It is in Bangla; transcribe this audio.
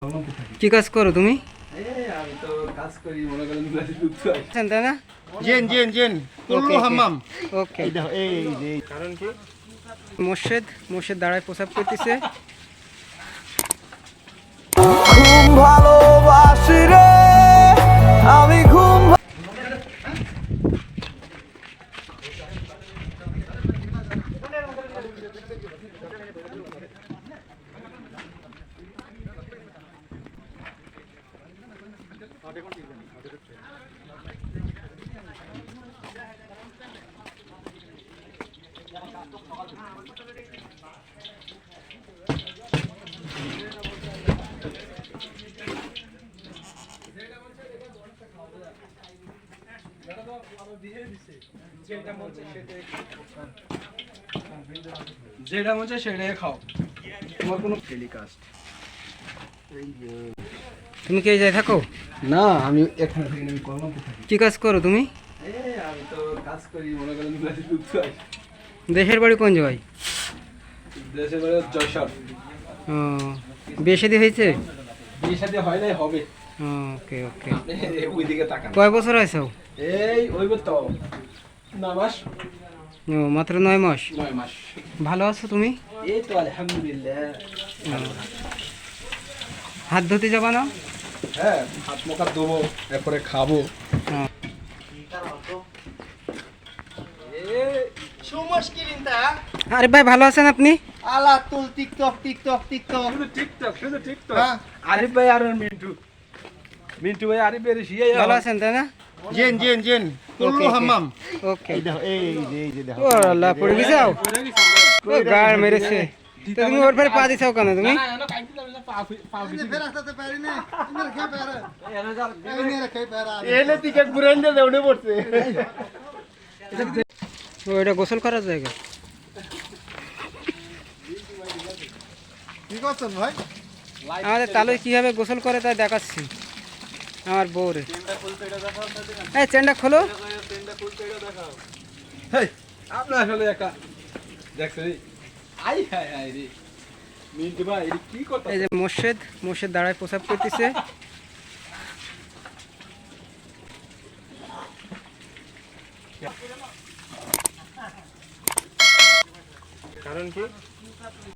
কি কাজ করো তুমি? আমি তো কাজ করি মনে করেন তাই না? জেন জেন জেন কুল্লু হাম্মাম। ওকে। এই দেখো এই কারণ কি মোর্শেদ দাঁড়ায় প্রসাব করতেছে। ঘুম ভালোবাসি রে আমি ঘুম যেটা মনে চায় সেটাই খাও, তোমার কোনো টেলিকাস্ট। তুমি কি এই জায়গায় থাকো? না, আমি এখানে থাকি না, আমি কর্মতে থাকি। কি কাজ করো তুমি? আমি তো কাজ করি মনে করেন দেশের বাড়ি কোন জায়গায়? দেশে বেড়ে জয়সর। ও, বিয়ে শাদী হয়েছে? বিয়ে সাথে হয় নাই, হবে। ওকে ওকে। ওইদিকে তাকান। কয় বছর হয়েছে? এই ওইব তো 9 মাস। ও, মাত্র 9 মাস। 9 মাস। ভালো আছো তুমি? এই তো আলহামদুলিল্লাহ। হাত ধুতে যাবা না? হ্যাঁ, হাত মুখ ধোবো, এরপরে খাবো। আরে ভাই, ভালো আছেন আপনি? আলা তুল টিকটক টিকটক টিকটক শুধু টিকটক। আরিফ ভাই আর মিন্টু ভাই, আরিফ ভাই ভালো আছেন তাই না? জেন জেন জেন কুল্লু হাম্মাম। ওকে। এই দেখো এই যে দেখো। ও আল্লাহ, পড়ে গেছে? ও গাড় মেরেছে। তো তুমি ওর পরে পা দিছাও কেন তুমি? এলে টিকে ঘুরে নিয়ে দৌড়ে পড়ছে। ও, এটা গোসল করার জায়গা। কি করছেন ভাই? আমাদের তালুই কিভাবে গোসল করে তাই দেখাচ্ছি আমার বউরে। এই চেনটা খোলো। হেই, আপনি আসলে একা দেখছেন? আই হাই হাই রে মিন্টু ভাই, এটা কি করতে? এই যে মোর্শেদ দাঁড়ায় প্রসাব করতেছে। কারণ কি